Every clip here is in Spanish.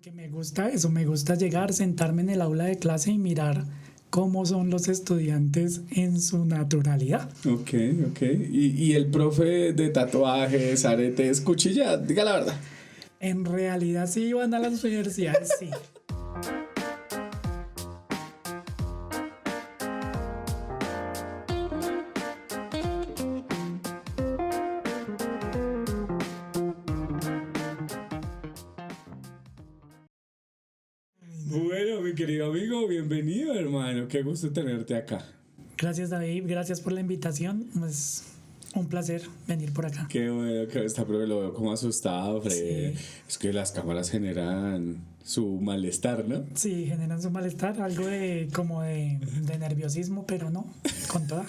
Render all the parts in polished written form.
Porque me gusta eso, me gusta llegar, sentarme en el aula de clase y mirar cómo son los estudiantes en su naturalidad. Ok, ok. Y el profe de tatuajes, aretes, cuchilla, diga la verdad. En realidad sí van a las universidades, sí. Bueno, mi querido amigo, bienvenido, hermano. Qué gusto tenerte acá. Gracias David, gracias por la invitación. Es un placer venir por acá. Qué bueno que está, pero lo veo como asustado, Fred. Sí. Es que las cámaras generan su malestar, ¿no? Sí, generan su malestar, algo de como de nerviosismo, pero no, con toda.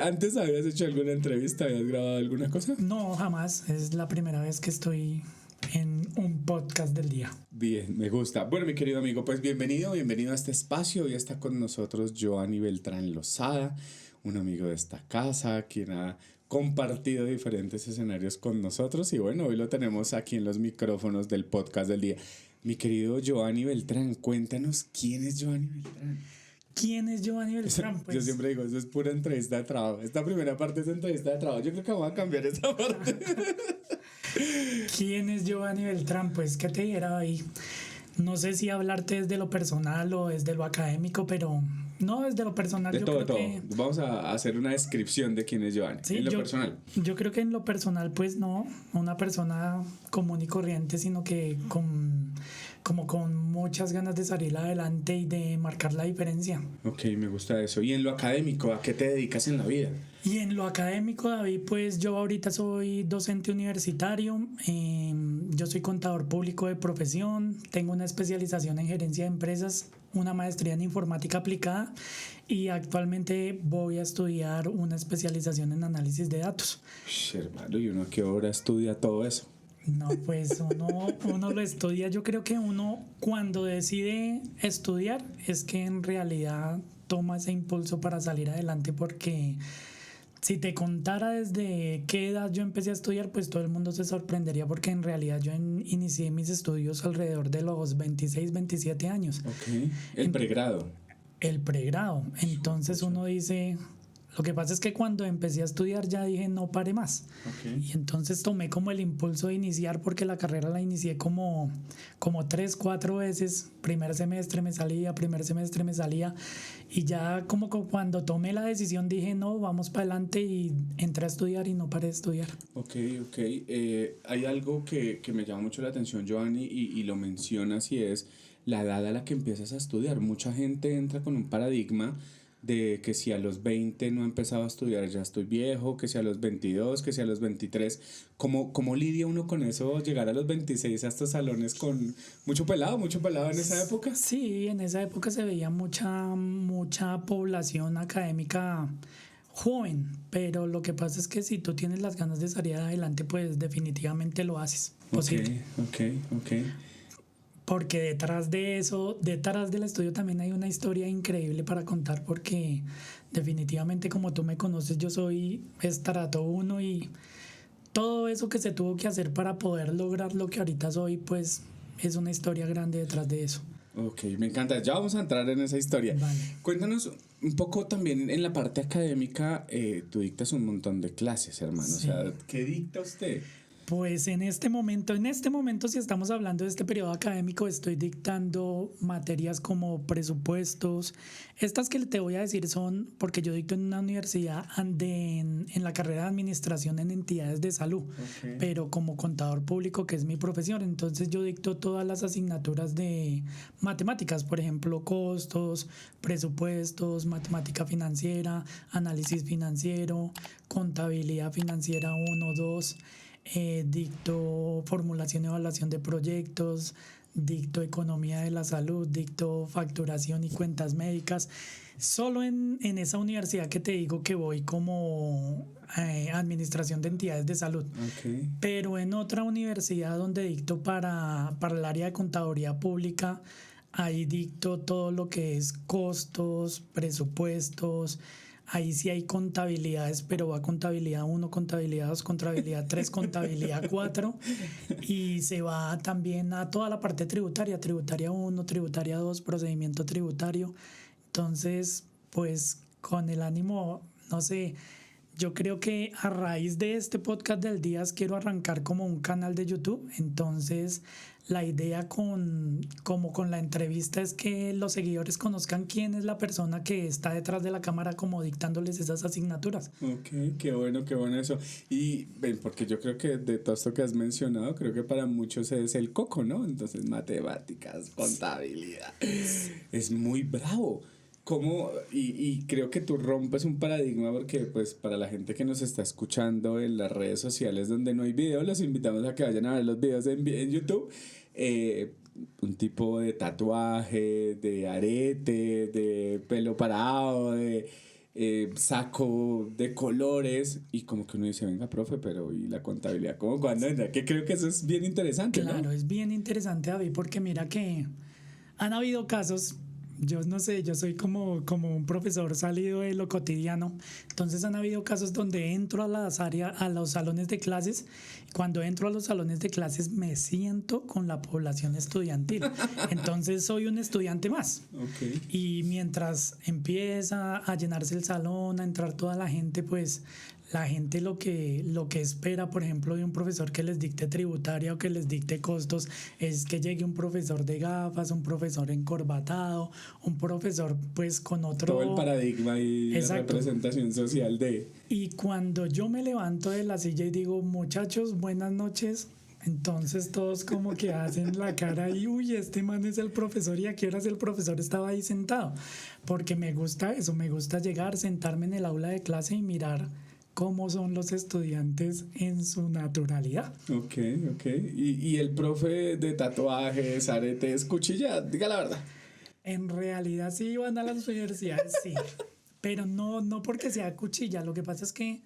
¿Antes habías hecho alguna entrevista? ¿Habías grabado alguna cosa? No, jamás. Es la primera vez que estoy en un podcast del día. Bien, me gusta. Bueno, mi querido amigo, pues bienvenido a este espacio. Hoy está con nosotros Giovanni Beltrán Lozada, un amigo de esta casa, quien ha compartido diferentes escenarios con nosotros. Y bueno, hoy lo tenemos aquí en los micrófonos del podcast del día. Mi querido Giovanni Beltrán, cuéntanos quién es Giovanni Beltrán. ¿Quién es Giovanni Beltrán? Yo siempre digo, eso es pura entrevista de trabajo. Esta primera parte es entrevista de trabajo. Yo creo que vamos a cambiar esa parte. ¿Quién es Giovanni Beltrán? Pues, ¿qué te dijera ahí? No sé si hablarte desde lo personal o desde lo académico, pero no, desde lo personal. De yo todo, creo todo. que Vamos a hacer una descripción de quién es Giovanni. sí, En lo personal. yo creo que en lo personal, pues no, una persona común y corriente, sino que como con muchas ganas de salir adelante y de marcar la diferencia. Ok, me gusta eso. Y en lo académico, ¿a qué te dedicas en la vida? Y en lo académico, David, pues yo ahorita soy docente universitario, yo soy contador público de profesión, tengo una especialización en gerencia de empresas, una maestría en informática aplicada y actualmente voy a estudiar una especialización en análisis de datos. Hermano, ¿y uno a qué hora estudia todo eso? No, pues uno lo estudia, yo creo que uno cuando decide estudiar es que en realidad toma ese impulso para salir adelante porque... Si te contara desde qué edad yo empecé a estudiar, pues todo el mundo se sorprendería porque en realidad yo inicié mis estudios alrededor de los 26, 27 años. Ok, el pregrado. El pregrado. Entonces uno dice, lo que pasa es que cuando empecé a estudiar ya dije no pare más. Ok. Y entonces tomé como el impulso de iniciar porque la carrera la inicié como 3, 4 veces. Primer semestre me salía. Y ya como cuando tomé la decisión dije no, vamos para adelante y entré a estudiar y no paré de estudiar. Ok. Hay algo que me llama mucho la atención, Giovanni, y lo mencionas y es la edad a la que empiezas a estudiar. Mucha gente entra con un paradigma de que si a los 20 no he empezado a estudiar ya estoy viejo, que si a los 22, que si a los 23. ¿Cómo lidia uno con eso? Llegar a los 26 a estos salones con mucho pelado en esa época. Sí, en esa época se veía mucha población académica joven, pero lo que pasa es que si tú tienes las ganas de salir adelante, pues definitivamente lo haces posible. Ok. Porque detrás de eso, detrás del estudio también hay una historia increíble para contar porque definitivamente como tú me conoces yo soy estrato 1 y todo eso que se tuvo que hacer para poder lograr lo que ahorita soy pues es una historia grande detrás de eso. Ok, me encanta. Ya vamos a entrar en esa historia. Vale. Cuéntanos un poco también en la parte académica. Tú dictas un montón de clases, hermano. Sí. O sea, ¿qué dicta usted? Pues en este momento, si estamos hablando de este periodo académico, estoy dictando materias como presupuestos. Estas que te voy a decir son porque yo dicto en una universidad en la carrera de administración en entidades de salud, Ok. pero como contador público, que es mi profesión, entonces yo dicto todas las asignaturas de matemáticas, por ejemplo, costos, presupuestos, matemática financiera, análisis financiero, contabilidad financiera 1, 2. Dicto formulación y evaluación de proyectos, dicto economía de la salud, dicto facturación y cuentas médicas. Solo en esa universidad que te digo que voy como administración de entidades de salud. Ok. Pero en otra universidad donde dicto para el área de contaduría pública, ahí dicto todo lo que es costos, presupuestos, ahí sí hay contabilidades, pero va contabilidad 1, contabilidad 2, contabilidad 3, contabilidad 4 y se va también a toda la parte tributaria, tributaria 1, tributaria 2, procedimiento tributario. Entonces, pues con el ánimo, no sé, yo creo que a raíz de este podcast del Díaz quiero arrancar como un canal de YouTube. Entonces, la idea como con la entrevista es que los seguidores conozcan quién es la persona que está detrás de la cámara como dictándoles esas asignaturas. Ok, qué bueno eso. Y ven, porque yo creo que de todo esto que has mencionado, creo que para muchos es el coco, ¿no? Entonces, matemáticas, contabilidad. Es muy bravo. ¿Cómo? Y creo que tú rompes un paradigma porque pues para la gente que nos está escuchando en las redes sociales donde no hay video, los invitamos a que vayan a ver los videos en YouTube. Eh, un tipo de tatuaje, de arete, de pelo parado, de saco de colores y como que uno dice, venga, profe, pero ¿y la contabilidad? ¿Cómo cuándo entra? Que creo que eso es bien interesante, ¿no? Claro, es bien interesante, David, porque mira que han habido casos, yo no sé, yo soy como un profesor salido de lo cotidiano, entonces han habido casos donde entro a las áreas, a los salones de clases, y cuando entro a los salones de clases me siento con la población estudiantil, entonces soy un estudiante más. Ok. Y mientras empieza a llenarse el salón, a entrar toda la gente, pues la gente lo que espera, por ejemplo, de un profesor que les dicte tributaria o que les dicte costos, es que llegue un profesor de gafas, un profesor encorbatado, un profesor pues con otro... Todo el paradigma y Exacto. la representación social de... Y cuando yo me levanto de la silla y digo, muchachos, buenas noches, entonces todos como que hacen la cara y, uy, este man es el profesor y a qué horas el profesor estaba ahí sentado. Porque me gusta eso, me gusta llegar, sentarme en el aula de clase y mirar cómo son los estudiantes en su naturalidad. Ok. Y el profe de tatuajes, aretes, cuchilla, diga la verdad. En realidad sí van a las universidades, sí, pero no porque sea cuchilla. Lo que pasa es que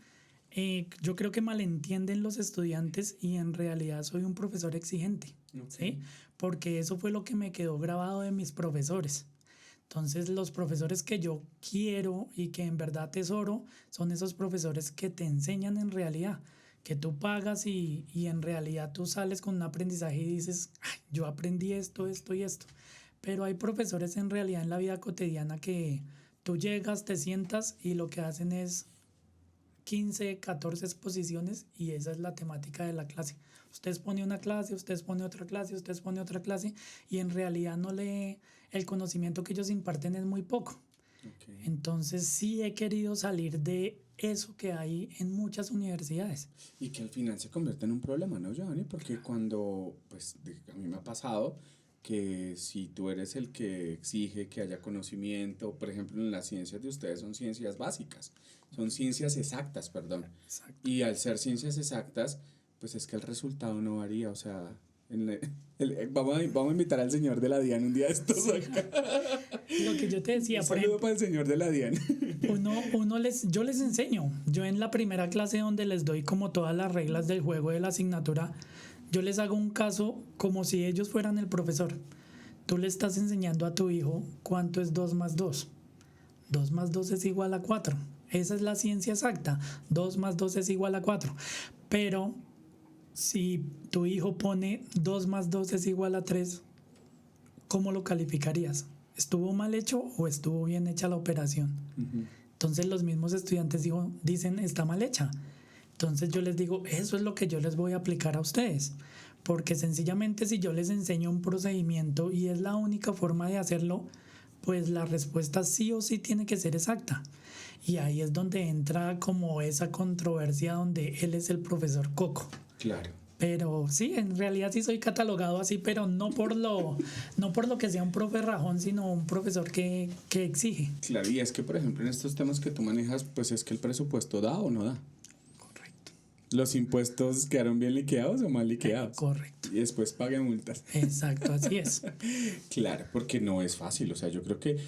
yo creo que malentienden los estudiantes y en realidad soy un profesor exigente, ¿sí? Porque eso fue lo que me quedó grabado de mis profesores. Entonces, los profesores que yo quiero y que en verdad atesoro son esos profesores que te enseñan en realidad, que tú pagas y en realidad tú sales con un aprendizaje y dices, "Ay, yo aprendí esto, esto y esto". Pero hay profesores en realidad en la vida cotidiana que tú llegas, te sientas y lo que hacen es 15, 14 exposiciones y esa es la temática de la clase. Usted expone una clase, usted expone otra clase, usted expone otra clase y en realidad no lee, el conocimiento que ellos imparten es muy poco. Okay. Entonces sí he querido salir de eso que hay en muchas universidades. Y que al final se convierte en un problema, ¿no, Giovanni? Porque cuando, pues, a mí me ha pasado que si tú eres el que exige que haya conocimiento, por ejemplo, en las ciencias de ustedes son ciencias básicas, son ciencias exactas, perdón. Exacto. Y al ser ciencias exactas, pues es que el resultado no varía, o sea, vamos a invitar al señor de la DIAN un día de estos acá. Lo que yo te decía, Un por saludo ejemplo, para el señor de la DIAN. yo les enseño. Yo en la primera clase donde les doy como todas las reglas del juego de la asignatura, yo les hago un caso como si ellos fueran el profesor. Tú le estás enseñando a tu hijo cuánto es 2 más 2. 2 más 2 es igual a 4. Esa es la ciencia exacta. 2 más 2 es igual a 4. Pero si tu hijo pone 2 más 2 es igual a 3, ¿cómo lo calificarías? ¿Estuvo mal hecho o estuvo bien hecha la operación? Entonces los mismos estudiantes dicen, está mal hecha. Entonces yo les digo, eso es lo que yo les voy a aplicar a ustedes. Porque sencillamente si yo les enseño un procedimiento y es la única forma de hacerlo, pues la respuesta sí o sí tiene que ser exacta. Y ahí es donde entra como esa controversia donde él es el profesor Coco. Claro. Pero sí, en realidad sí soy catalogado así, pero no por lo que sea un profe rajón, sino un profesor que exige. Claro, y es que, por ejemplo, en estos temas que tú manejas, pues es que el presupuesto da o no da. Correcto. ¿Los impuestos quedaron bien liquidados o mal liquidados? Correcto. Y después pague multas. Exacto, así es. Claro, porque no es fácil. O sea, yo creo que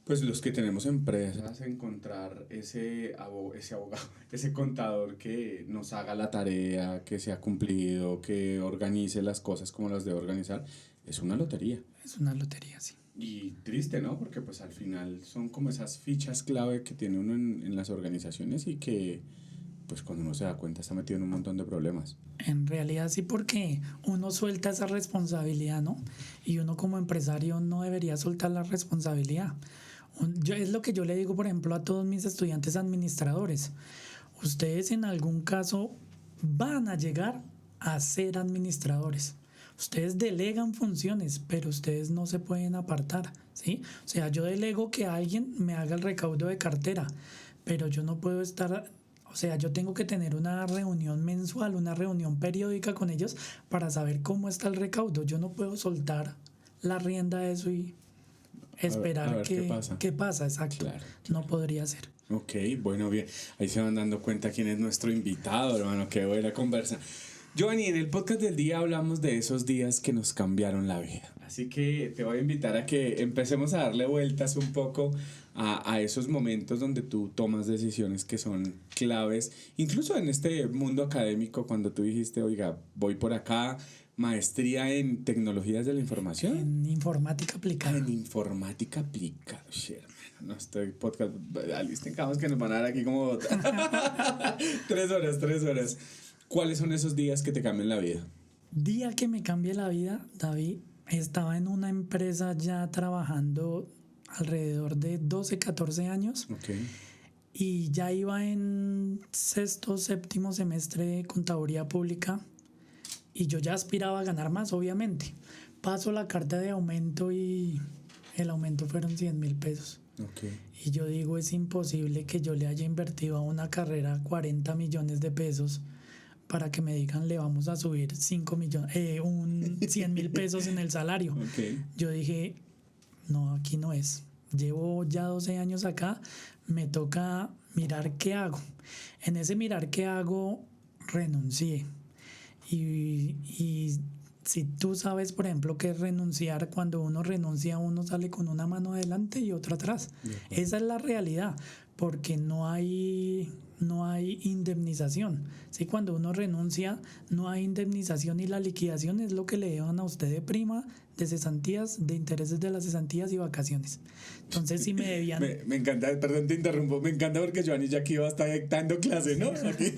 pues los que tenemos empresas, encontrar ese abogado, ese contador que nos haga la tarea, que sea cumplido, que organice las cosas como las debe organizar, es una lotería. Es una lotería, sí. Y triste, ¿no? Porque pues al final son como esas fichas clave que tiene uno en las organizaciones y que pues cuando uno se da cuenta está metido en un montón de problemas. En realidad sí, porque uno suelta esa responsabilidad, ¿no? Y uno como empresario no debería soltar la responsabilidad. Es lo que yo le digo, por ejemplo, a todos mis estudiantes administradores. Ustedes en algún caso van a llegar a ser administradores. Ustedes delegan funciones, pero ustedes no se pueden apartar, ¿sí? O sea, yo delego que alguien me haga el recaudo de cartera, pero yo no puedo estar, o sea, yo tengo que tener una reunión mensual, una reunión periódica con ellos para saber cómo está el recaudo. Yo no puedo soltar la rienda de eso y A esperar ver qué pasa. qué pasa, exacto. Claro. No podría ser. Ok, bueno, bien. Ahí se van dando cuenta quién es nuestro invitado, hermano. Qué buena conversa. Giovanni, en el podcast del día hablamos de esos días que nos cambiaron la vida. Así que te voy a invitar a que empecemos a darle vueltas un poco a esos momentos donde tú tomas decisiones que son claves, incluso en este mundo académico, cuando tú dijiste, oiga, voy por acá, maestría en tecnologías de la información. En informática aplicada. En informática aplicada. Shit, hermano, no estoy podcast. Tengamos que nos van a dar aquí como 3 horas. ¿Cuáles son esos días que te cambian la vida? Día que me cambie la vida, David, estaba en una empresa ya trabajando alrededor de 12, 14 años Ok. y ya iba en sexto, séptimo semestre de contaduría pública y yo ya aspiraba a ganar más, obviamente. Paso la carta de aumento y el aumento fueron 100.000 pesos. Ok. Y yo digo, es imposible que yo le haya invertido a una carrera 40 millones de pesos para que me digan le vamos a subir 5 millones, 100.000 pesos en el salario. Ok. Yo dije, no, aquí no es. Llevo ya 12 años acá, me toca mirar qué hago. En ese mirar qué hago, renuncié. Y si tú sabes, por ejemplo, que es renunciar, cuando uno renuncia, uno sale con una mano adelante y otra atrás. Esa es la realidad, porque no hay indemnización. ¿Sí? Cuando uno renuncia, no hay indemnización y la liquidación es lo que le llevan a usted de prima, de cesantías, de intereses de las cesantías y vacaciones. Entonces, si me debían... Me encanta, perdón, te interrumpo. Me encanta porque Giovanni ya aquí va a estar dando clase, ¿no? Aquí.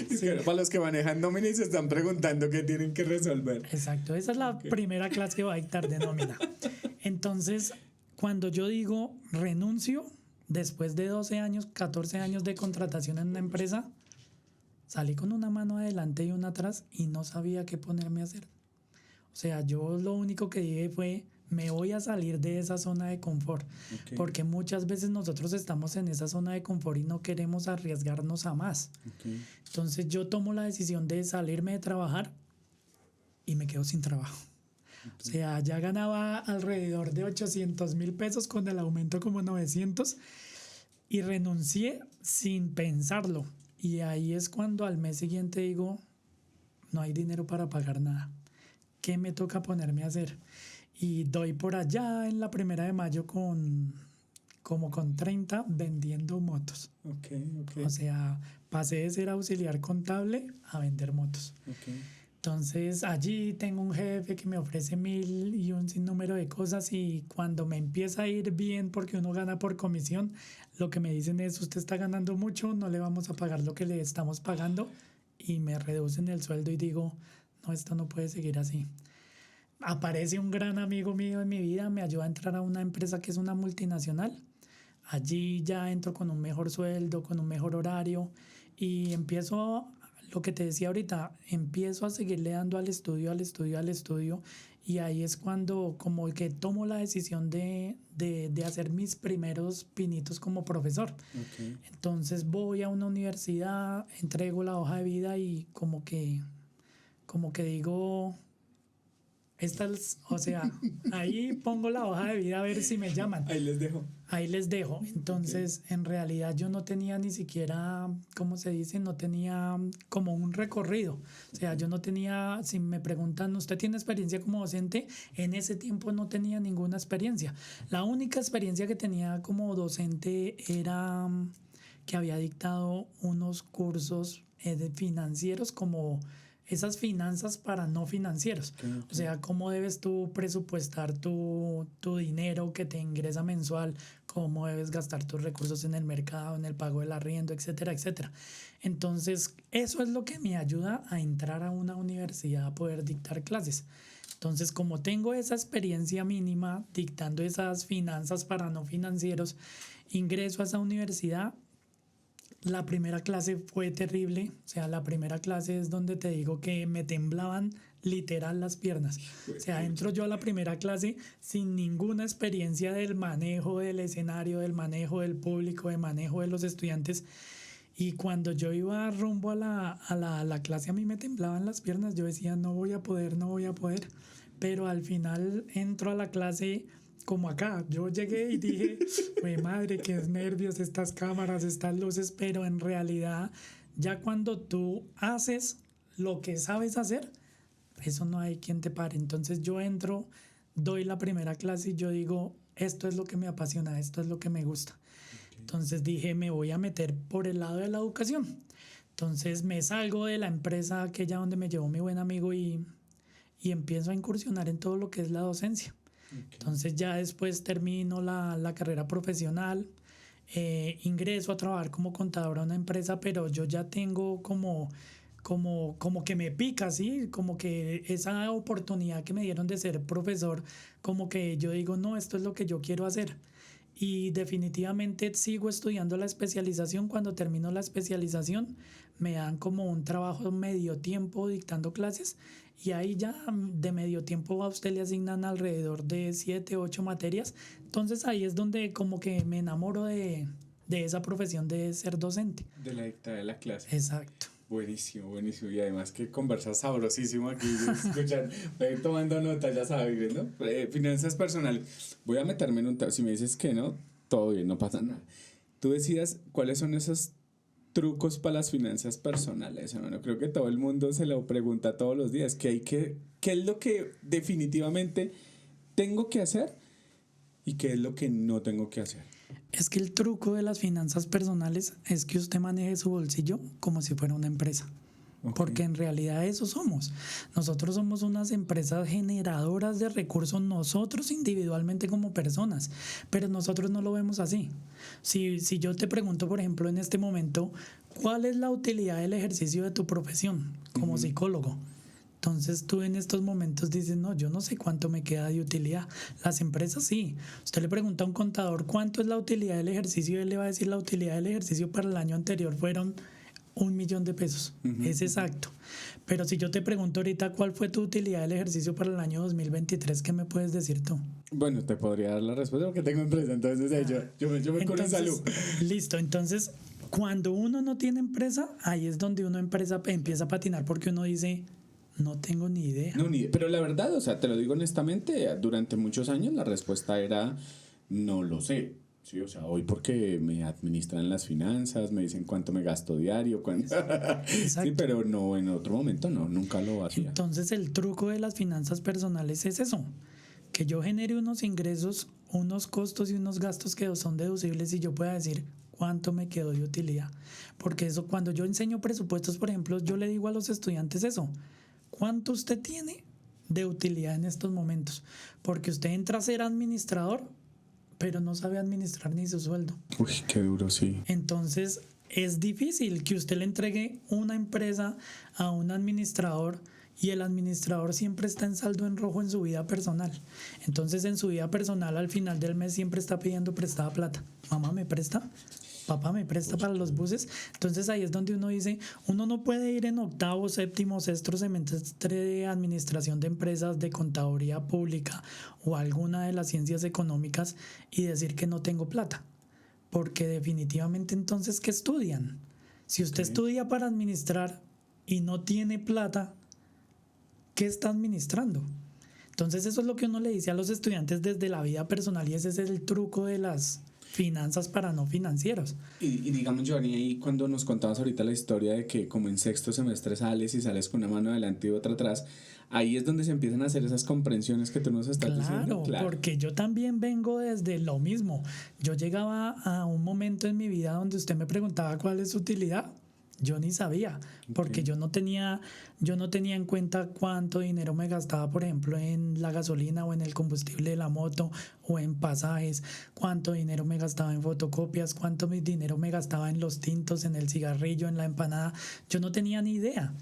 Es que para los que manejan nómina y se están preguntando qué tienen que resolver. Exacto, esa es la primera clase que va a dictar de nómina. Entonces, cuando yo digo renuncio, después de 12 años, 14 años de contratación en una empresa, salí con una mano adelante y una atrás y no sabía qué ponerme a hacer. O sea, yo lo único que dije fue, me voy a salir de esa zona de confort, Ok. porque muchas veces nosotros estamos en esa zona de confort y no queremos arriesgarnos a más. Ok. Entonces yo tomo la decisión de salirme de trabajar y me quedo sin trabajo. O sea, ya ganaba alrededor de 800.000 pesos con el aumento como 900 y renuncié sin pensarlo. Y ahí es cuando al mes siguiente digo, no hay dinero para pagar nada. ¿Qué me toca ponerme a hacer? Y doy por allá en la 1 de mayo como con 30 vendiendo motos. Ok, ok. O sea, pasé de ser auxiliar contable a vender motos. Ok. Entonces allí tengo un jefe que me ofrece 1.000 y un sinnúmero de cosas y cuando me empieza a ir bien porque uno gana por comisión, lo que me dicen es usted está ganando mucho, no le vamos a pagar lo que le estamos pagando y me reducen el sueldo y digo, no, esto no puede seguir así. Aparece un gran amigo mío en mi vida, me ayuda a entrar a una empresa que es una multinacional. Allí ya entro con un mejor sueldo, con un mejor horario y empiezo, lo que te decía ahorita, empiezo a seguirle dando al estudio, al estudio, al estudio y ahí es cuando como que tomo la decisión de hacer mis primeros pinitos como profesor. Ok. Entonces voy a una universidad, entrego la hoja de vida y como que digo... o sea, ahí pongo la hoja de vida a ver si me llaman. Ahí les dejo. Ahí les dejo. Entonces, en realidad yo no tenía ni siquiera, ¿cómo se dice? No tenía como un recorrido. O sea, yo no tenía, si me preguntan, ¿usted tiene experiencia como docente? En ese tiempo no tenía ninguna experiencia. La única experiencia que tenía como docente era que había dictado unos cursos financieros como esas finanzas para no financieros. Okay. O sea, cómo debes tú presupuestar tu dinero que te ingresa mensual, cómo debes gastar tus recursos en el mercado, en el pago del arriendo, etcétera, etcétera. Entonces, eso es lo que me ayuda a entrar a una universidad a poder dictar clases. Entonces, como tengo esa experiencia mínima dictando esas finanzas para no financieros, ingreso a esa universidad. La primera clase fue terrible, o sea, la primera clase es donde te digo que me temblaban literal las piernas. O sea, entro yo a la primera clase sin ninguna experiencia del manejo del escenario, del manejo del público, del manejo de los estudiantes. Y cuando yo iba rumbo a la clase, a mí me temblaban las piernas. Yo decía, no voy a poder, no voy a poder. Pero al final entro a la clase como acá. Yo llegué y dije, güey, madre, qué nervios estas cámaras, estas luces. Pero en realidad, ya cuando tú haces lo que sabes hacer, eso no hay quien te pare. Entonces yo entro, doy la primera clase y yo digo, esto es lo que me apasiona, esto es lo que me gusta. Entonces dije, me voy a meter por el lado de la educación. Entonces me salgo de la empresa aquella donde me llevó mi buen amigo y empiezo a incursionar en todo lo que es la docencia. Okay. Entonces ya después termino la carrera profesional, ingreso a trabajar como contador a una empresa, pero yo ya tengo como que me pica, ¿sí? Como que esa oportunidad que me dieron de ser profesor, como que yo digo, no, esto es lo que yo quiero hacer. Y definitivamente sigo estudiando la especialización. Cuando termino la especialización me dan como un trabajo medio tiempo dictando clases y ahí ya de medio tiempo a usted le asignan alrededor de 7, 8 materias. Entonces ahí es donde como que me enamoro de esa profesión de ser docente. De la dictada de la clase. Exacto. Buenísimo, buenísimo. Y además que conversas sabrosísimo aquí, escuchar, tomando nota, ya sabes, ¿no? Finanzas personales. Voy a meterme en un tema. Si me dices que no, todo bien, no pasa nada. Tú decías, ¿cuáles son esos trucos para las finanzas personales? Bueno, creo que todo el mundo se lo pregunta todos los días. ¿Qué es lo que definitivamente tengo que hacer y qué es lo que no tengo que hacer? Es que el truco de las finanzas personales es que usted maneje su bolsillo como si fuera una empresa. Okay. Porque en realidad eso somos. Nosotros somos unas empresas generadoras de recursos, nosotros individualmente como personas, pero nosotros no lo vemos así. Si yo te pregunto, por ejemplo, en este momento, ¿cuál es la utilidad del ejercicio de tu profesión como psicólogo? Entonces tú en estos momentos dices, no, yo no sé cuánto me queda de utilidad. Las empresas sí. Usted le pregunta a un contador cuánto es la utilidad del ejercicio y él le va a decir la utilidad del ejercicio para el año anterior fueron 1 millón de pesos. Es exacto. Pero si yo te pregunto ahorita cuál fue tu utilidad del ejercicio para el año 2023, ¿qué me puedes decir tú? Bueno, te podría dar la respuesta porque tengo empresa, entonces yo me curo en salud. Listo, entonces cuando uno no tiene empresa, ahí es donde uno empieza a patinar porque uno dice... No tengo ni idea. No, pero la verdad, o sea, te lo digo honestamente, durante muchos años la respuesta era no lo sé. Sí, o sea, hoy porque me administran las finanzas, me dicen cuánto me gasto diario, cuánto... Sí, pero no, en otro momento no, nunca lo hacía. Entonces el truco de las finanzas personales es eso, que yo genere unos ingresos, unos costos y unos gastos que son deducibles y yo pueda decir cuánto me quedó de utilidad. Porque eso, cuando yo enseño presupuestos, por ejemplo, yo le digo a los estudiantes eso. ¿Cuánto usted tiene de utilidad en estos momentos? Porque usted entra a ser administrador, pero no sabe administrar ni su sueldo. Uy, qué duro, sí. Entonces, es difícil que usted le entregue una empresa a un administrador y el administrador siempre está en saldo en rojo en su vida personal. Entonces, en su vida personal, al final del mes siempre está pidiendo prestada plata. Mamá, ¿me presta? Papá, ¿me presta para los buses? Entonces ahí es donde uno dice, uno no puede ir en octavo, séptimo, sexto semestre de administración de empresas, de contaduría pública o alguna de las ciencias económicas y decir que no tengo plata. Porque definitivamente entonces, ¿qué estudian? Si usted estudia para administrar y no tiene plata, ¿qué está administrando? Entonces eso es lo que uno le dice a los estudiantes desde la vida personal y ese es el truco de las finanzas para no financieros. Y digamos, Giovanni, ahí cuando nos contabas ahorita la historia de que como en sexto semestre sales y sales con una mano adelante y otra atrás, ahí es donde se empiezan a hacer esas comprensiones que tú nos estás diciendo. Claro, porque yo también vengo desde lo mismo. Yo llegaba a un momento en mi vida donde usted me preguntaba cuál es su utilidad. yo ni sabía, porque yo no tenía en cuenta cuánto dinero me gastaba, por ejemplo, en la gasolina o en el combustible de la moto o en pasajes, cuánto dinero me gastaba en fotocopias, cuánto dinero me gastaba en los tintos, en el cigarrillo, en la empanada. Yo no tenía ni idea.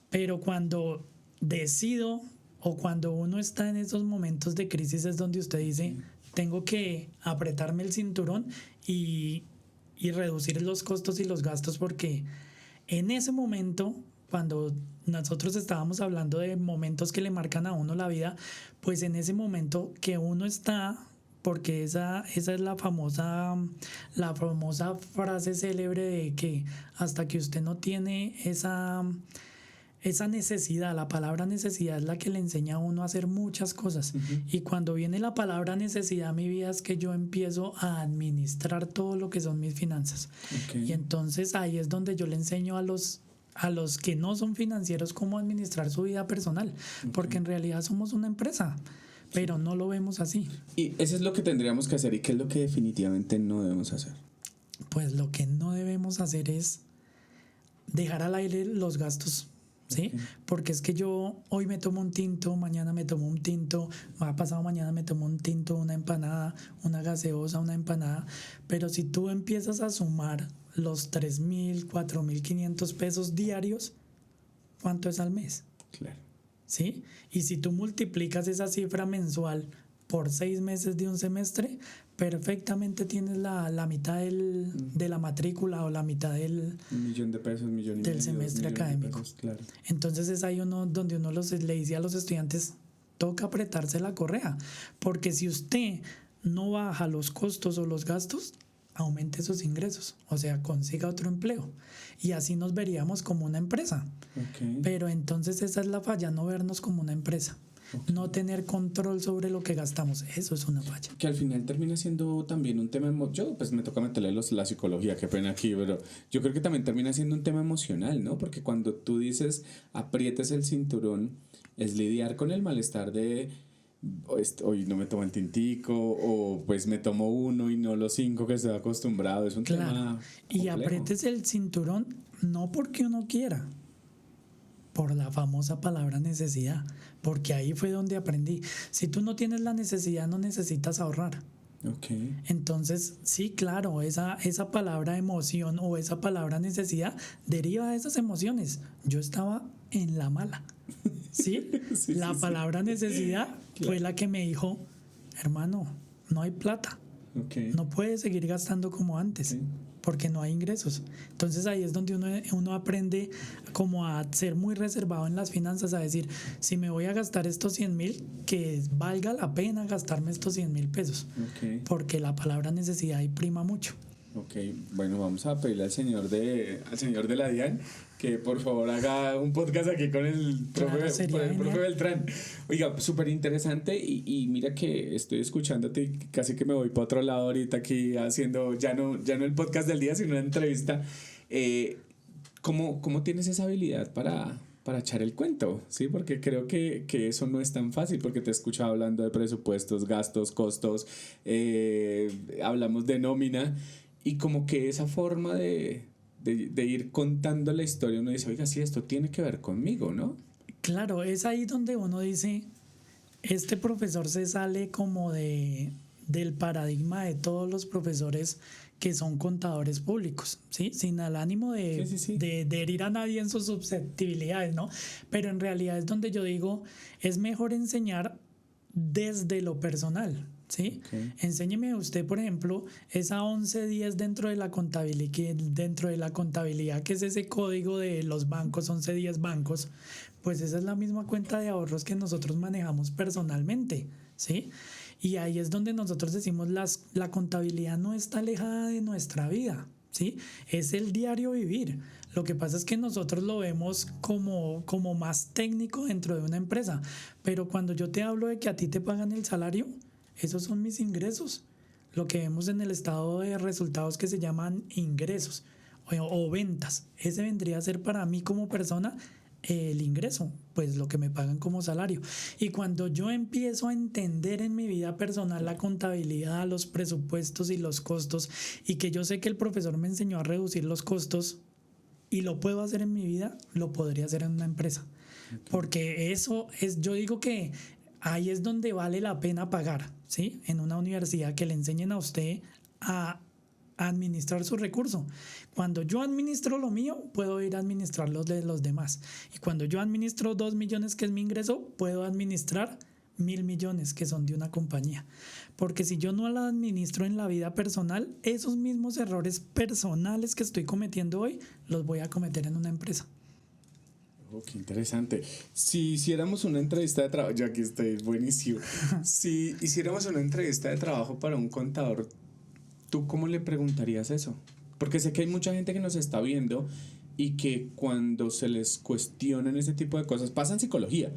Pero cuando decido o cuando uno está en esos momentos de crisis es donde usted dice, tengo que apretarme el cinturón y reducir los costos y los gastos, porque en ese momento, cuando nosotros estábamos hablando de momentos que le marcan a uno la vida, pues en ese momento que uno está, porque esa es la famosa frase célebre de que hasta que usted no tiene esa necesidad, la palabra necesidad es la que le enseña a uno a hacer muchas cosas. Y cuando viene la palabra necesidad a mi vida es que yo empiezo a administrar todo lo que son mis finanzas. Y entonces ahí es donde yo le enseño a los que no son financieros cómo administrar su vida personal, porque en realidad somos una empresa, pero no lo vemos así. Y eso es lo que tendríamos que hacer. ¿Y qué es lo que definitivamente no debemos hacer? Pues lo que no debemos hacer es dejar al aire los gastos. ¿Sí? Porque es que yo hoy me tomo un tinto, mañana me tomo un tinto, pasado mañana me tomo un tinto, una empanada, una gaseosa, una empanada, pero si tú empiezas a sumar los 3,000, 4,500 pesos diarios, ¿cuánto es al mes? Claro. ¿Sí? Y si tú multiplicas esa cifra mensual por 6 meses de un semestre, perfectamente tienes la mitad de la matrícula o la mitad del $1,000,000, del semestre académico. Pesos, claro. Entonces es ahí donde uno le dice a los estudiantes, toca apretarse la correa, porque si usted no baja los costos o los gastos, aumente sus ingresos, o sea, consiga otro empleo, y así nos veríamos como una empresa. Pero entonces esa es la falla, no vernos como una empresa. No tener control sobre lo que gastamos, eso es una falla. Que al final termina siendo también un tema, yo pues me toca meterle la psicología, qué pena aquí, pero yo creo que también termina siendo un tema emocional, ¿no? Porque cuando tú dices aprietes el cinturón, es lidiar con el malestar de hoy no me tomo el tintico, o pues me tomo uno y no los 5 que estoy acostumbrado, es un tema complejo. Y aprietes el cinturón no porque uno quiera, por la famosa palabra necesidad, porque ahí fue donde aprendí. Si tú no tienes la necesidad, no necesitas ahorrar. Entonces, sí, claro, esa palabra emoción o esa palabra necesidad deriva de esas emociones. Yo estaba en la mala, ¿sí? La palabra necesidad fue la que me dijo, hermano, no hay plata, no puedes seguir gastando como antes. Porque no hay ingresos. Entonces ahí es donde uno aprende como a ser muy reservado en las finanzas, a decir, si me voy a gastar estos 100,000, que valga la pena gastarme estos 100,000 pesos, porque la palabra necesidad ahí prima mucho. Bueno, vamos a pedirle al señor de la DIAN que por favor haga un podcast aquí con el profe Beltrán. Oiga, súper interesante y mira que estoy escuchándote y casi que me voy para otro lado ahorita aquí haciendo ya no el podcast del día, sino una entrevista. ¿Cómo tienes esa habilidad para echar el cuento? ¿Sí? Porque creo que eso no es tan fácil, porque te he escuchado hablando de presupuestos, gastos, costos, hablamos de nómina. Y como que esa forma de ir contando la historia, uno dice, oiga, sí, esto tiene que ver conmigo, ¿no? Claro, es ahí donde uno dice, este profesor se sale como del paradigma de todos los profesores que son contadores públicos, ¿sí? Sin el ánimo de herir a nadie en sus susceptibilidades, ¿no? Pero en realidad es donde yo digo, es mejor enseñar desde lo personal, ¿sí? Enséñeme usted, por ejemplo, esa 1110 dentro de la contabilidad, que es ese código de los bancos, 1110 bancos, pues esa es la misma cuenta de ahorros que nosotros manejamos personalmente, ¿sí? Y ahí es donde nosotros decimos la contabilidad no está alejada de nuestra vida, ¿sí? Es el diario vivir. Lo que pasa es que nosotros lo vemos como más técnico dentro de una empresa, pero cuando yo te hablo de que a ti te pagan el salario, esos son mis ingresos. Lo que vemos en el estado de resultados que se llaman ingresos o ventas, ese vendría a ser para mí como persona el ingreso, pues lo que me pagan como salario. Y cuando yo empiezo a entender en mi vida personal la contabilidad, los presupuestos y los costos, y que yo sé que el profesor me enseñó a reducir los costos, y lo puedo hacer en mi vida, lo podría hacer en una empresa. Porque eso es, yo digo que ahí es donde vale la pena pagar, ¿sí? En una universidad que le enseñen a usted a administrar su recurso. Cuando yo administro lo mío, puedo ir a administrar los de los demás. Y cuando yo administro 2 millones, que es mi ingreso, puedo administrar 1.000 millones que son de una compañía. Porque si yo no la administro en la vida personal, esos mismos errores personales que estoy cometiendo hoy, los voy a cometer en una empresa. Oh, qué interesante. Si hiciéramos una entrevista de trabajo, yo aquí estoy buenísimo. Si hiciéramos una entrevista de trabajo para un contador, ¿tú cómo le preguntarías eso? Porque sé que hay mucha gente que nos está viendo y que cuando se les cuestionan ese tipo de cosas, pasa en psicología.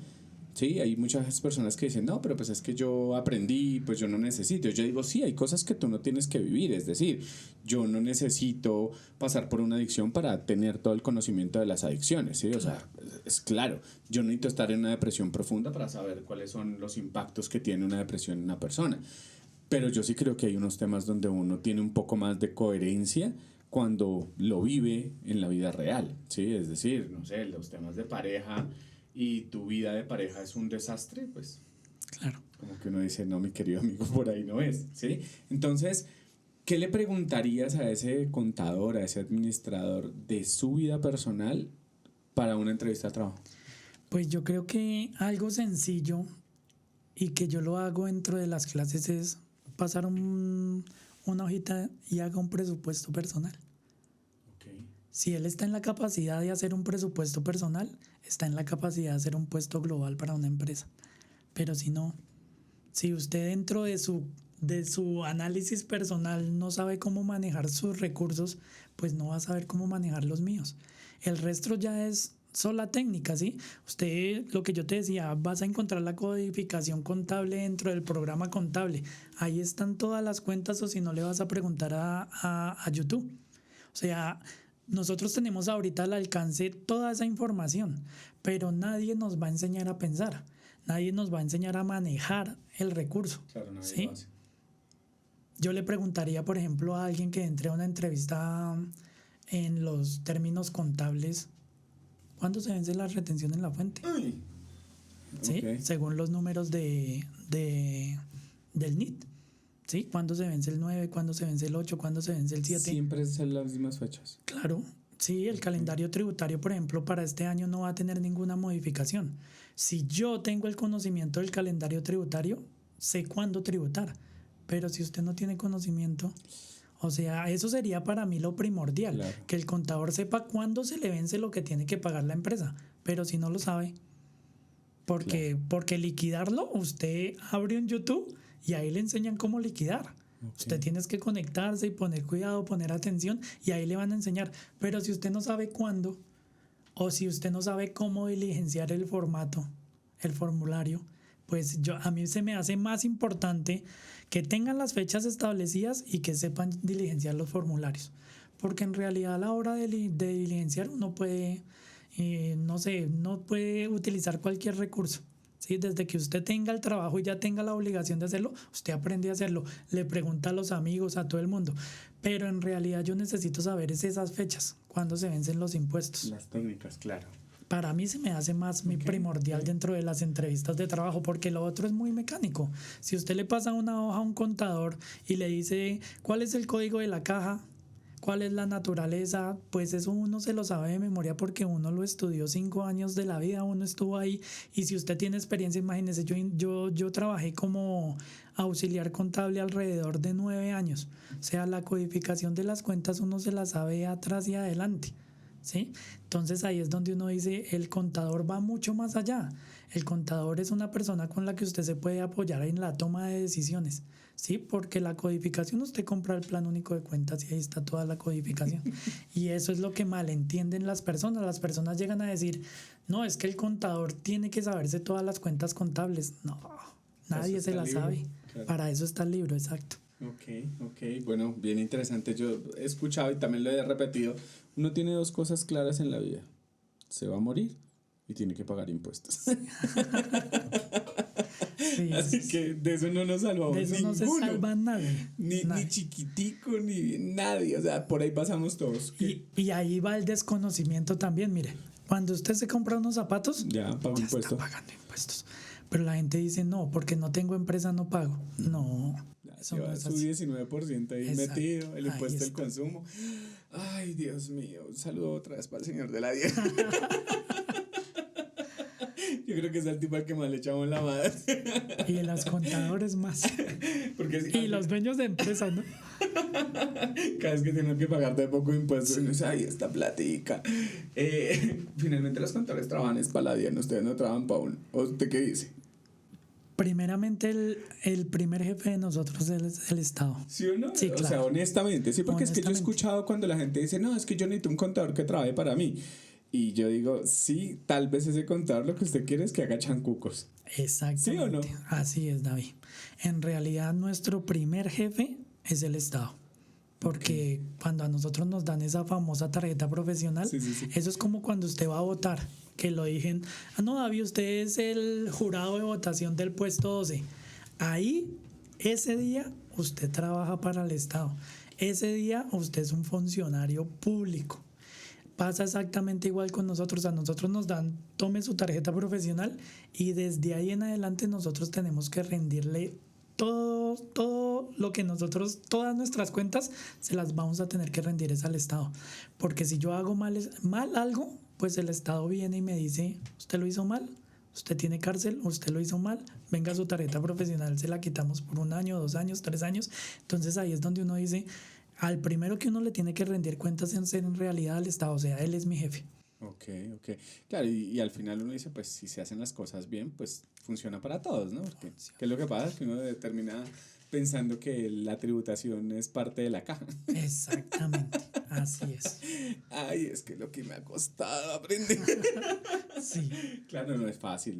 Sí, hay muchas personas que dicen, no, pero pues es que yo aprendí, pues yo no necesito. Yo digo, sí, hay cosas que tú no tienes que vivir. Es decir, yo no necesito pasar por una adicción para tener todo el conocimiento de las adicciones, ¿sí? O sea, es claro, yo no necesito estar en una depresión profunda para saber cuáles son los impactos que tiene una depresión en una persona. Pero yo sí creo que hay unos temas donde uno tiene un poco más de coherencia cuando lo vive en la vida real, ¿sí? Es decir, no sé, los temas de pareja y tu vida de pareja es un desastre, pues Claro. como que uno dice, no, mi querido amigo, por ahí no es, ¿sí? Entonces, ¿qué le preguntarías a ese contador, a ese administrador de su vida personal para una entrevista de trabajo? Pues yo creo que algo sencillo y que yo lo hago dentro de las clases es pasar una hojita y haga un presupuesto personal. Okay. Si él está en la capacidad de hacer un presupuesto personal, está en la capacidad de hacer un puesto global para una empresa. Pero si no, si usted dentro de su análisis personal no sabe cómo manejar sus recursos, pues no va a saber cómo manejar los míos. El resto ya es sola técnica, ¿sí? Usted, lo que yo te decía, vas a encontrar la codificación contable dentro del programa contable. Ahí están todas las cuentas, o si no le vas a preguntar a YouTube. O sea, nosotros tenemos ahorita al alcance toda esa información, pero nadie nos va a enseñar a pensar, nadie nos va a enseñar a manejar el recurso. Claro, nadie ¿sí? lo hace. Yo le preguntaría, por ejemplo, a alguien que entre a una entrevista en los términos contables, ¿cuándo se vence la retención en la fuente? Ay. ¿Sí? Okay. Según los números del NIT. ¿Sí? ¿Cuándo se vence el 9? ¿Cuándo se vence el 8? ¿Cuándo se vence el 7? Siempre son las mismas fechas. Claro, sí, el calendario tributario, por ejemplo, para este año no va a tener ninguna modificación. Si yo tengo el conocimiento del calendario tributario, sé cuándo tributar. Pero si usted no tiene conocimiento, o sea, eso sería para mí lo primordial, Claro. que el contador sepa cuándo se le vence lo que tiene que pagar la empresa. Pero si no lo sabe, porque liquidarlo, usted abre un YouTube y ahí le enseñan cómo liquidar. Okay. Usted tiene que conectarse y poner cuidado, poner atención, y ahí le van a enseñar. Pero si usted no sabe cuándo, o si usted no sabe cómo diligenciar el formato, el formulario, pues a mí se me hace más importante que tengan las fechas establecidas y que sepan diligenciar los formularios. Porque en realidad a la hora de diligenciar uno puede, no puede utilizar cualquier recurso. ¿Sí? Desde que usted tenga el trabajo y ya tenga la obligación de hacerlo, usted aprende a hacerlo, le pregunta a los amigos, a todo el mundo. Pero en realidad yo necesito saber esas fechas, cuándo se vencen los impuestos. Las técnicas, claro. Para mí se me hace más primordial dentro de las entrevistas de trabajo, porque lo otro es muy mecánico. Si usted le pasa una hoja a un contador y le dice cuál es el código de la caja, cuál es la naturaleza, pues eso uno se lo sabe de memoria porque uno lo estudió 5 años de la vida, uno estuvo ahí. Y si usted tiene experiencia, imagínese, yo trabajé como auxiliar contable alrededor de 9 años. O sea, la codificación de las cuentas uno se la sabe atrás y adelante. ¿Sí? Entonces ahí es donde uno dice, el contador va mucho más allá. El contador es una persona con la que usted se puede apoyar en la toma de decisiones, ¿sí? Porque la codificación, usted compra el plan único de cuentas y ahí está toda la codificación. Y eso es lo que malentienden las personas. Las personas llegan a decir, no, es que el contador tiene que saberse todas las cuentas contables. No, nadie se las sabe. Claro. Para eso está el libro, exacto. Ok, bueno, bien interesante. Yo he escuchado y también lo he repetido. Uno tiene 2 cosas claras en la vida: se va a morir y tiene que pagar impuestos. Sí, Así que de eso no nos salvamos de eso ninguno. no se salva nadie. Ni chiquitico, ni nadie. O sea, por ahí pasamos todos. Y ahí va el desconocimiento también, mire. Cuando usted se compra unos zapatos, Ya pago ya impuestos. está pagando impuestos. Pero la gente dice, no, porque no tengo empresa no pago. No, eso no Lleva es su así. 19% ahí Exacto. metido, el Ahí impuesto del está. consumo. Ay, Dios mío. Un saludo otra vez para el señor de la 10. Yo creo que es el tipo al que más le echamos la madre. Y los contadores más. Porque Y los dueños de empresas, ¿no? cada vez que tienen que pagar de poco impuestos, uno dice, ay, esta platica. Finalmente los contadores trabajan es para la 10, ustedes no trabajan para uno. ¿O usted qué dice? Primeramente, el primer jefe de nosotros es el Estado. ¿Sí o no? Sí, O claro. sea, honestamente, sí, porque es que yo he Honestamente. escuchado cuando la gente dice, no, es que yo necesito un contador que trabaje para mí. Y yo digo, sí, tal vez ese contador lo que usted quiere es que haga chancucos. Exactamente. ¿Sí o no? Así es, David. En realidad, nuestro primer jefe es el Estado. Porque cuando a nosotros nos dan esa famosa tarjeta profesional, Sí. eso es como cuando usted va a votar, que lo dicen, no, David, usted es el jurado de votación del puesto 12. Ahí, ese día, usted trabaja para el Estado. Ese día, usted es un funcionario público. Pasa exactamente igual con nosotros. A nosotros nos dan, tome su tarjeta profesional y desde ahí en adelante nosotros tenemos que rendirle todo lo que nosotros, todas nuestras cuentas, se las vamos a tener que rendir es al Estado. Porque si yo hago mal algo, pues el Estado viene y me dice, usted lo hizo mal, usted tiene cárcel, usted lo hizo mal, venga su tarjeta profesional, se la quitamos por 1 año, 2 años, 3 años. Entonces ahí es donde uno dice, al primero que uno le tiene que rendir cuentas en ser en realidad al Estado, o sea, él es mi jefe. Ok. Claro, y al final uno dice, pues si se hacen las cosas bien, pues funciona para todos, ¿no? Porque, ¿qué es lo que pasa? Que uno termina pensando que la tributación es parte de la caja. Exactamente, así es. Ay, es que lo que me ha costado aprender. Sí, Claro, no es fácil,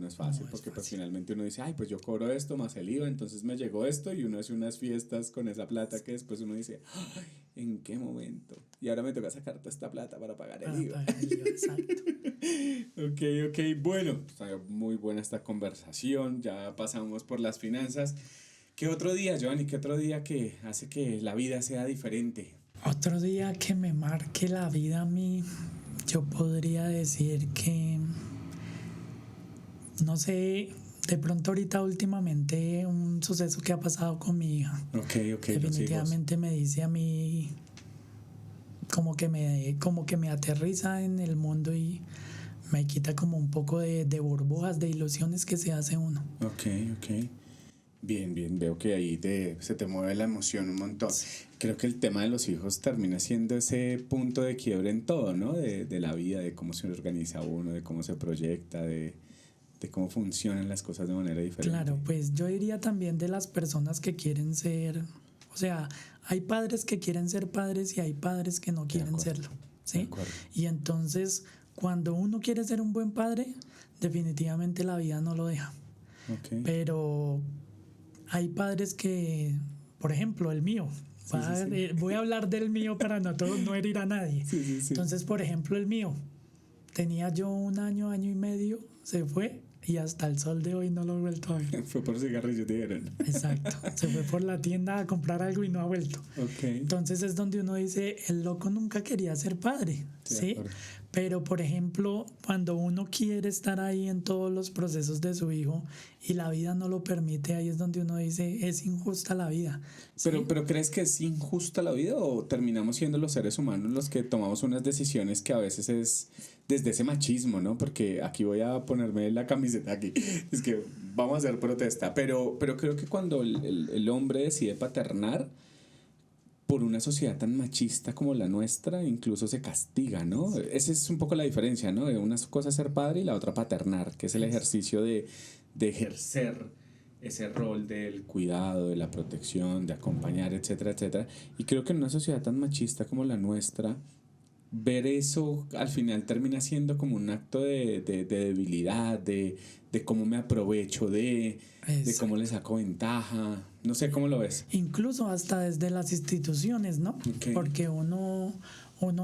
porque pues finalmente uno dice, ay, pues yo cobro esto más el IVA, entonces me llegó esto y uno hace unas fiestas con esa plata que después uno dice, ay, ¿en qué momento? Y ahora me toca sacar toda esta plata para pagar el IVA. pagar el IVA, exacto. Ok, bueno, está muy buena esta conversación, ya pasamos por las finanzas. ¿Qué otro día, Giovanni? ¿Qué otro día que hace que la vida sea diferente? Otro día que me marque la vida a mí, yo podría decir que, no sé, de pronto ahorita últimamente un suceso que ha pasado con mi hija. Ok, Definitivamente me dice a mí como que me aterriza en el mundo y me quita como un poco de burbujas, de ilusiones que se hace uno. Ok. Bien, veo que ahí se te mueve la emoción un montón. Creo que el tema de los hijos termina siendo ese punto de quiebre en todo, ¿no? De la vida, de cómo se organiza uno, de cómo se proyecta, de cómo funcionan las cosas de manera diferente. Claro, pues yo diría también de las personas que quieren ser, o sea, hay padres que quieren ser padres y hay padres que no quieren serlo, ¿sí? Y entonces, cuando uno quiere ser un buen padre, definitivamente la vida no lo deja. Okay. Pero hay padres que, por ejemplo, el mío, voy a hablar del mío para no herir a nadie. Sí. Entonces, por ejemplo, el mío, tenía yo 1 año, 1 año y medio, se fue y hasta el sol de hoy no lo he vuelto a ver. Fue por cigarrillos, dijeron. Exacto, se fue por la tienda a comprar algo y no ha vuelto. Okay. Entonces es donde uno dice, el loco nunca quería ser padre, ¿sí? Pero, por ejemplo, cuando uno quiere estar ahí en todos los procesos de su hijo y la vida no lo permite, ahí es donde uno dice, es injusta la vida. ¿Sí? Pero ¿crees que es injusta la vida o terminamos siendo los seres humanos los que tomamos unas decisiones que a veces es desde ese machismo, ¿no? Porque aquí voy a ponerme la camiseta aquí, es que vamos a hacer protesta, pero creo que cuando el hombre decide paternar, por una sociedad tan machista como la nuestra, incluso se castiga, ¿no? Esa es un poco la diferencia, ¿no? Una cosa es ser padre y la otra paternar, que es el ejercicio de ejercer ese rol del cuidado, de la protección, de acompañar, etcétera, etcétera. Y creo que en una sociedad tan machista como la nuestra, ver eso al final termina siendo como un acto de debilidad, de cómo me aprovecho de cómo le saco ventaja. No sé cómo lo ves. Incluso hasta desde las instituciones, ¿no? Okay. Porque uno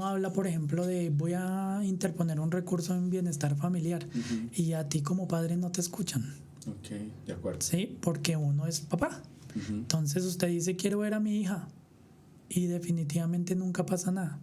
habla, por ejemplo, de voy a interponer un recurso en bienestar familiar y a ti como padre no te escuchan. Ok, de acuerdo. ¿sí? Porque uno es papá. Entonces usted dice, quiero ver a mi hija, y definitivamente nunca pasa nada.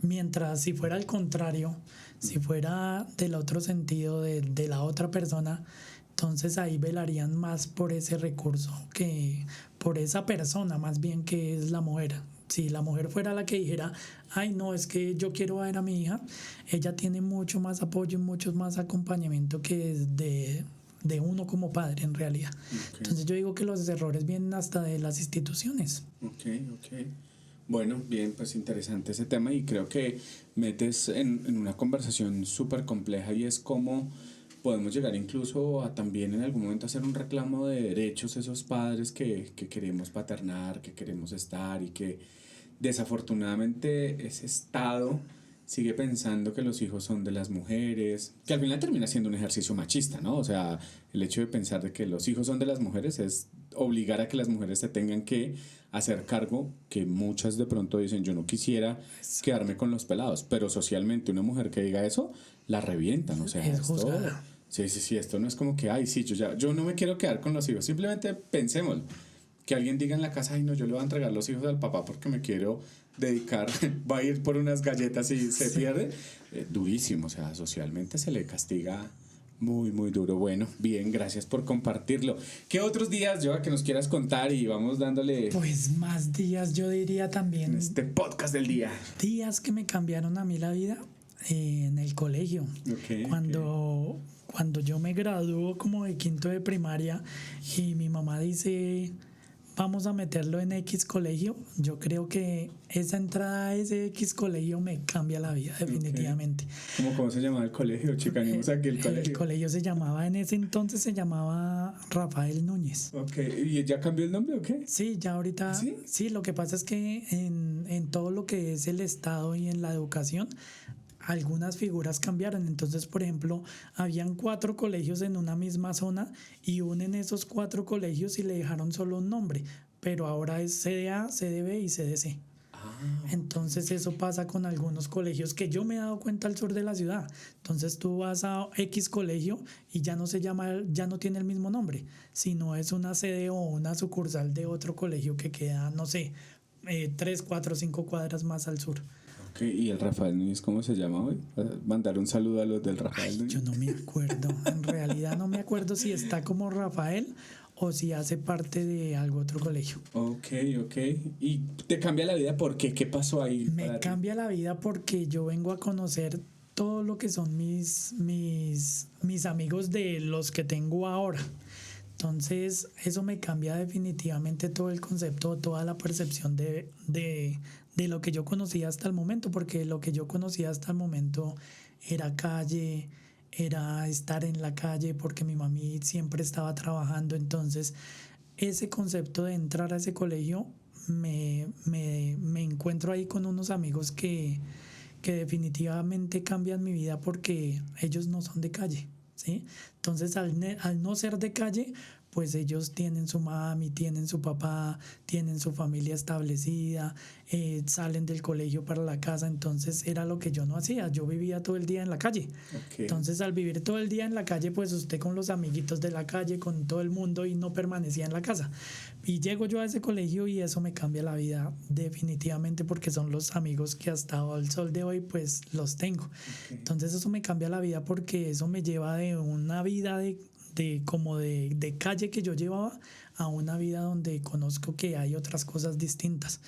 Mientras si fuera al contrario, si fuera del otro sentido, de la otra persona, entonces ahí velarían más por ese recurso que por esa persona, más bien, que es la mujer. Si la mujer fuera la que dijera, ay no, es que yo quiero ver a mi hija, ella tiene mucho más apoyo y mucho más acompañamiento que de uno como padre en realidad. Ok. Entonces yo digo que los errores vienen hasta de las instituciones. Ok, ok. Bueno, bien, pues interesante ese tema y creo que metes en una conversación súper compleja y es cómo podemos llegar incluso a también en algún momento hacer un reclamo de derechos esos padres que queremos paternar, que queremos estar y que desafortunadamente ese Estado sigue pensando que los hijos son de las mujeres, que al final termina siendo un ejercicio machista, ¿no? O sea, el hecho de pensar de que los hijos son de las mujeres es obligar a que las mujeres se tengan que hacer cargo, que muchas de pronto dicen, yo no quisiera quedarme con los pelados, pero socialmente una mujer que diga eso, la revientan, o sea, Es esto... juzgada. Sí, esto no es como que, ay, sí, yo no me quiero quedar con los hijos, simplemente pensemos, que alguien diga en la casa, ay no, yo le voy a entregar los hijos al papá porque me quiero dedicar, va a ir por unas galletas y se pierde, durísimo, o sea, socialmente se le castiga muy, muy duro. Bueno, bien, gracias por compartirlo. ¿Qué otros días, Joa, que nos quieras contar y vamos dándole Pues más días, yo diría en también, este podcast del día? días que me cambiaron a mí la vida en el colegio. Ok, Cuando yo me graduó como de quinto de primaria y mi mamá dice, vamos a meterlo en X colegio, yo creo que esa entrada a ese X colegio me cambia la vida definitivamente. ¿Cómo se llamaba el colegio? Chicanimos aquí el colegio. El colegio se llamaba, en ese entonces se llamaba Rafael Núñez. Ok, ¿y ya cambió el nombre o qué? Sí, ya ahorita, ¿Sí? sí, lo que pasa es que en todo lo que es el Estado y en la educación, algunas figuras cambiaron. Entonces, por ejemplo, habían 4 colegios en una misma zona y unen esos 4 colegios y le dejaron solo un nombre, pero ahora es CDA, CDB y CDC. Entonces eso pasa con algunos colegios que yo me he dado cuenta al sur de la ciudad. Entonces tú vas a X colegio y ya no se llama, ya no tiene el mismo nombre, sino es una sede o una sucursal de otro colegio que queda, no sé, 3, 4, 5 cuadras más al sur. Ok, ¿y el Rafael Núñez cómo se llama hoy? Mandar un saludo a los del Rafael Núñez. Yo no me acuerdo, en realidad no me acuerdo si está como Rafael o si hace parte de algún otro colegio. Ok. ¿Y te cambia la vida por qué? ¿Qué pasó ahí? Me cambia la vida porque yo vengo a conocer todo lo que son mis amigos de los que tengo ahora. Entonces, eso me cambia definitivamente todo el concepto, toda la percepción de lo que yo conocía hasta el momento, porque lo que yo conocía hasta el momento era calle, era estar en la calle, porque mi mami siempre estaba trabajando. Entonces, ese concepto de entrar a ese colegio, me encuentro ahí con unos amigos que definitivamente cambian mi vida porque ellos no son de calle, ¿sí? Entonces, al no ser de calle, pues ellos tienen su mami, tienen su papá, tienen su familia establecida, salen del colegio para la casa. Entonces era lo que yo no hacía, yo vivía todo el día en la calle. Okay. Entonces, al vivir todo el día en la calle, pues usted con los amiguitos de la calle, con todo el mundo, y no permanecía en la casa. Y llego yo a ese colegio y eso me cambia la vida definitivamente, porque son los amigos que hasta el sol de hoy pues los tengo. Okay. Entonces eso me cambia la vida porque eso me lleva de una vida de calle que yo llevaba a una vida donde conozco que hay otras cosas distintas.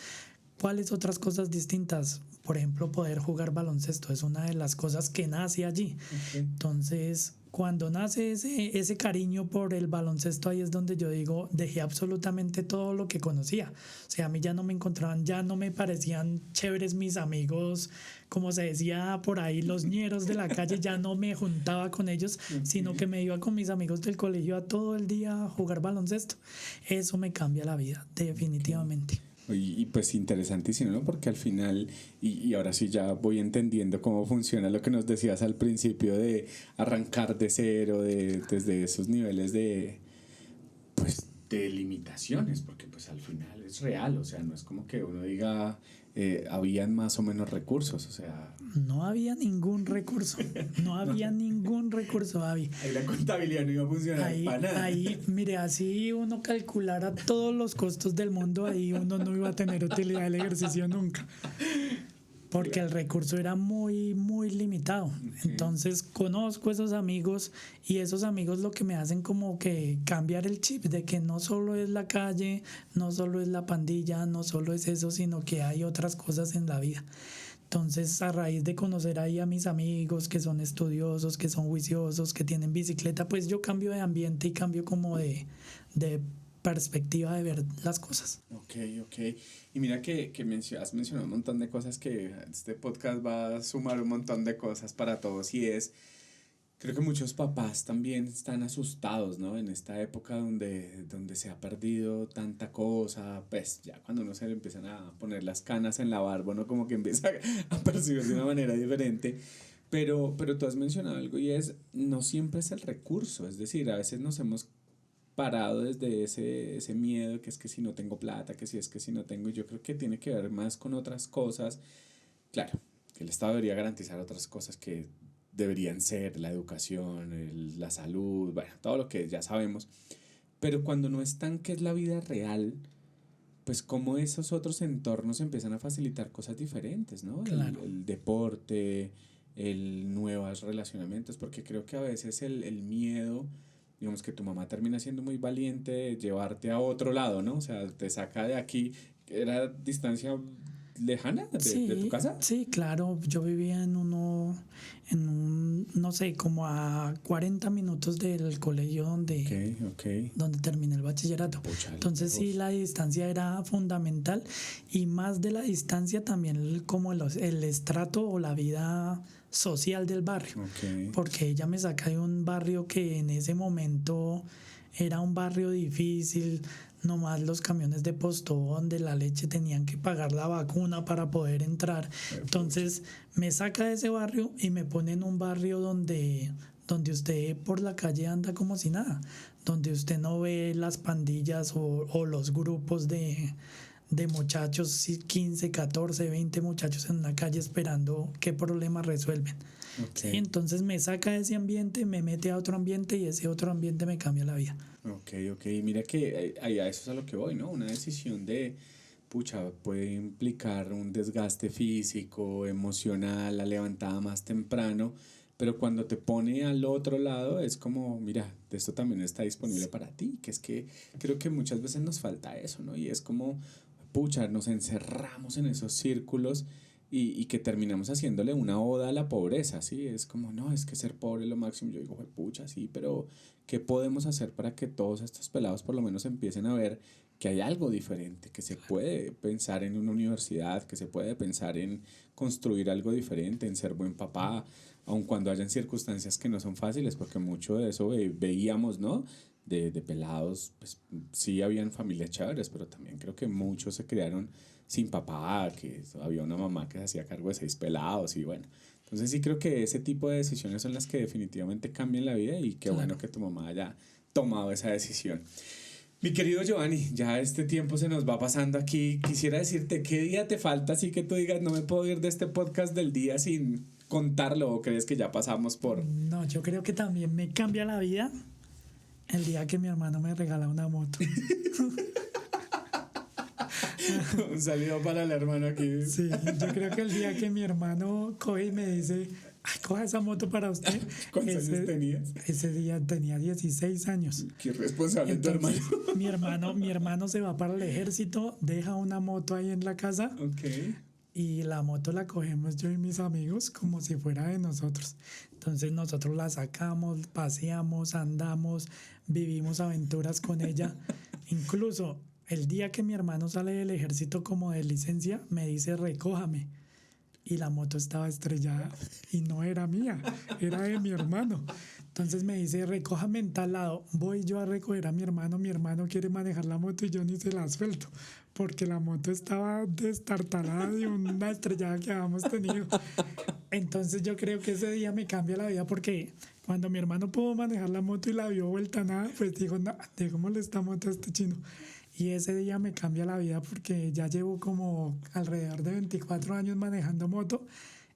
¿Cuáles otras cosas distintas? Por ejemplo, poder jugar baloncesto es una de las cosas que nace allí. Okay. Entonces, cuando nace ese cariño por el baloncesto, ahí es donde yo digo, dejé absolutamente todo lo que conocía. O sea, a mí ya no me encontraban, ya no me parecían chéveres mis amigos, como se decía por ahí, los ñeros de la calle, ya no me juntaba con ellos, okay, sino que me iba con mis amigos del colegio a todo el día a jugar baloncesto. Eso me cambia la vida, definitivamente. Okay. Y pues interesantísimo, ¿no? Porque al final, y ahora sí ya voy entendiendo cómo funciona lo que nos decías al principio de arrancar de cero, desde esos niveles de, pues, de limitaciones, porque pues al final es real, o sea, no es como que uno diga, habían más o menos recursos, o sea... No había ningún recurso, no había ningún recurso, David. Ahí la contabilidad no iba a funcionar para nada. Ahí, mire, así uno calculara todos los costos del mundo, ahí uno no iba a tener utilidad del ejercicio nunca. Porque el recurso era muy, muy limitado. Entonces conozco esos amigos y esos amigos lo que me hacen como que cambiar el chip de que no solo es la calle, no solo es la pandilla, no solo es eso, sino que hay otras cosas en la vida. Entonces, a raíz de conocer ahí a mis amigos que son estudiosos, que son juiciosos, que tienen bicicleta, pues yo cambio de ambiente y cambio como de perspectiva de ver las cosas. Ok. Y mira que has mencionado un montón de cosas que este podcast va a sumar un montón de cosas para todos y creo que muchos papás también están asustados, ¿no? En esta época donde se ha perdido tanta cosa, pues ya cuando uno se le empiezan a poner las canas en la barba, ¿no? Como que empieza a percibir de una manera diferente. Pero tú has mencionado algo y no siempre es el recurso, es decir, a veces nos hemos parado desde ese miedo que es que si no tengo plata, que si es que si no tengo, y yo creo que tiene que ver más con otras cosas. Claro, que el Estado debería garantizar otras cosas que deberían ser la educación, la salud, bueno, todo lo que ya sabemos, pero cuando no están, que es la vida real, pues como esos otros entornos empiezan a facilitar cosas diferentes, ¿no? Claro. El deporte, el nuevos relacionamientos, porque creo que a veces el miedo, digamos que tu mamá termina siendo muy valiente de llevarte a otro lado, ¿no? O sea, te saca de aquí, era distancia lejana de tu casa. Sí, claro, yo vivía en un, no sé, como a 40 minutos del colegio donde terminé el bachillerato. Entonces sí, la distancia era fundamental y más de la distancia también como el estrato o la vida social del barrio, porque ella me saca de un barrio que en ese momento era un barrio difícil, nomás los camiones de Postobón de la leche tenían que pagar la vacuna para poder entrar. Entonces me saca de ese barrio y me pone en un barrio donde usted por la calle anda como si nada, donde usted no ve las pandillas o los grupos de muchachos, 15, 14, 20 muchachos en una calle esperando qué problema resuelven. ¿Sí? Entonces me saca de ese ambiente, me mete a otro ambiente y ese otro ambiente me cambia la vida. Mira que a eso es a lo que voy, ¿no? Una decisión puede implicar un desgaste físico, emocional, la levantada más temprano, pero cuando te pone al otro lado es como, mira, esto también está disponible para ti, que es que creo que muchas veces nos falta eso, ¿no? Y es como, nos encerramos en esos círculos y que terminamos haciéndole una oda a la pobreza, ¿sí? Es como, no, es que ser pobre es lo máximo. Yo digo, sí, pero ¿qué podemos hacer para que todos estos pelados por lo menos empiecen a ver que hay algo diferente, que se puede pensar en una universidad, que se puede pensar en construir algo diferente, en ser buen papá, aun cuando hayan circunstancias que no son fáciles, porque mucho de eso veíamos, ¿no? De pelados, pues sí habían familias chéveres, pero también creo que muchos se criaron sin papá, que había una mamá que se hacía cargo de 6 pelados y bueno. Entonces sí creo que ese tipo de decisiones son las que definitivamente cambian la vida y qué bueno que tu mamá haya tomado esa decisión. Mi querido Giovanni, ya este tiempo se nos va pasando aquí. Quisiera decirte, ¿qué día te falta así que tú digas, no me puedo ir de este podcast del día sin contarlo, o crees que ya pasamos por...? No, yo creo que también me cambia la vida el día que mi hermano me regala una moto. Un saludo para el hermano aquí. Sí, yo creo que el día que mi hermano coge y me dice, ay, coja esa moto para usted. ¿Cuántos años tenías? Ese día tenía 16 años. Qué responsable tu hermano. Mi hermano se va para el ejército, deja una moto ahí en la casa. Y la moto la cogemos yo y mis amigos como si fuera de nosotros. Entonces nosotros la sacamos, paseamos, andamos, vivimos aventuras con ella. Incluso el día que mi hermano sale del ejército como de licencia, me dice, recójame. Y la moto estaba estrellada y no era mía, era de mi hermano. Entonces me dice, recójame en tal lado. Voy yo a recoger a mi hermano quiere manejar la moto y yo ni se la suelto, porque la moto estaba destartalada de una estrellada que habíamos tenido. Entonces yo creo que ese día me cambia la vida porque Cuando mi hermano pudo manejar la moto y la vio vuelta a nada, pues dijo, no, dejémosle esta moto a este chino. Y ese día me cambia la vida porque ya llevo como alrededor de 24 años manejando moto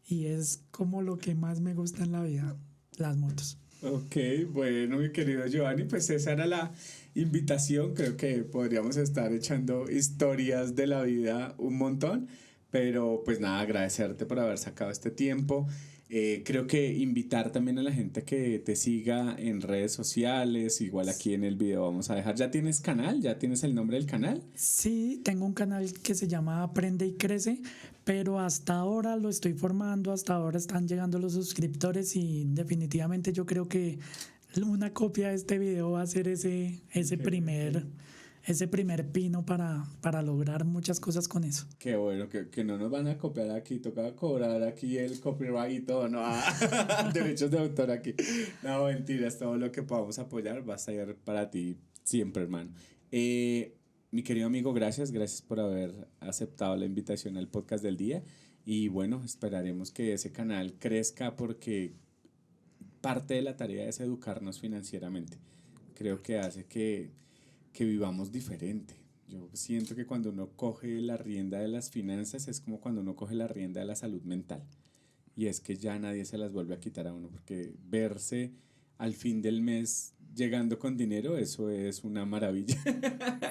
y es como lo que más me gusta en la vida, las motos. Ok, bueno, mi querido Giovanni, pues esa era la invitación. Creo que podríamos estar echando historias de la vida un montón, pero pues nada, agradecerte por haber sacado este tiempo. Creo que invitar también a la gente que te siga en redes sociales, igual aquí en el video vamos a dejar. ¿Ya tienes canal? ¿Ya tienes el nombre del canal? Sí, tengo un canal que se llama Aprende y Crece, pero hasta ahora lo estoy formando, hasta ahora están llegando los suscriptores y definitivamente yo creo que una copia de este video va a ser ese primer pino para lograr muchas cosas con eso. Qué bueno, que no nos van a copiar aquí, toca cobrar aquí el copyright y todo, no, derechos de autor aquí. No, mentiras, todo lo que podamos apoyar va a ser para ti siempre, hermano. Mi querido amigo, gracias por haber aceptado la invitación al podcast del día y bueno, esperaremos que ese canal crezca porque parte de la tarea es educarnos financieramente. Creo que hace que vivamos diferente. Yo siento que cuando uno coge la rienda de las finanzas es como cuando uno coge la rienda de la salud mental. Y es que ya nadie se las vuelve a quitar a uno, porque verse al fin del mes llegando con dinero, eso es una maravilla.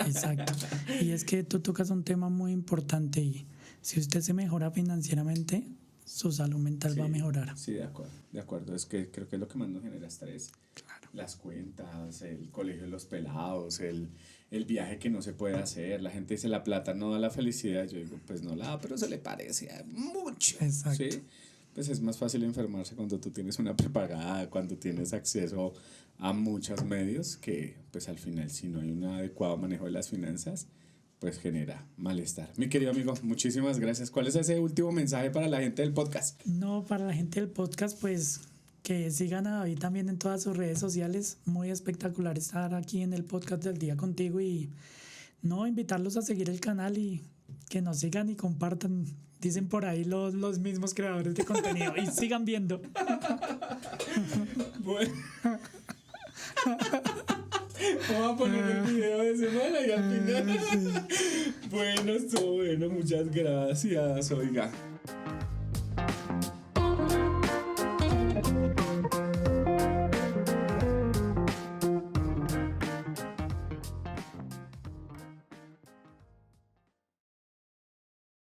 Exacto. Y es que tú tocas un tema muy importante y si usted se mejora financieramente, su salud mental va a mejorar. Sí, de acuerdo. Es que creo que es lo que más nos genera estrés. Claro. Las cuentas, el colegio de los pelados, el viaje que no se puede hacer. La gente dice la plata no da la felicidad. Yo digo, pues no la da, pero se le parece a mucho. Exacto. ¿Sí? Pues es más fácil enfermarse cuando tú tienes una prepagada, cuando tienes acceso a muchos medios, que pues al final si no hay un adecuado manejo de las finanzas, pues genera malestar. Mi querido amigo, muchísimas gracias. ¿Cuál es ese último mensaje para la gente del podcast? No, para la gente del podcast, pues que sigan a David también en todas sus redes sociales. Muy espectacular estar aquí en el podcast del día contigo y no invitarlos a seguir el canal y que nos sigan y compartan. Dicen por ahí los mismos creadores de contenido y sigan viendo. Bueno. Vamos a poner el video de semana y al final. Bueno, estuvo bueno, muchas gracias. Oiga.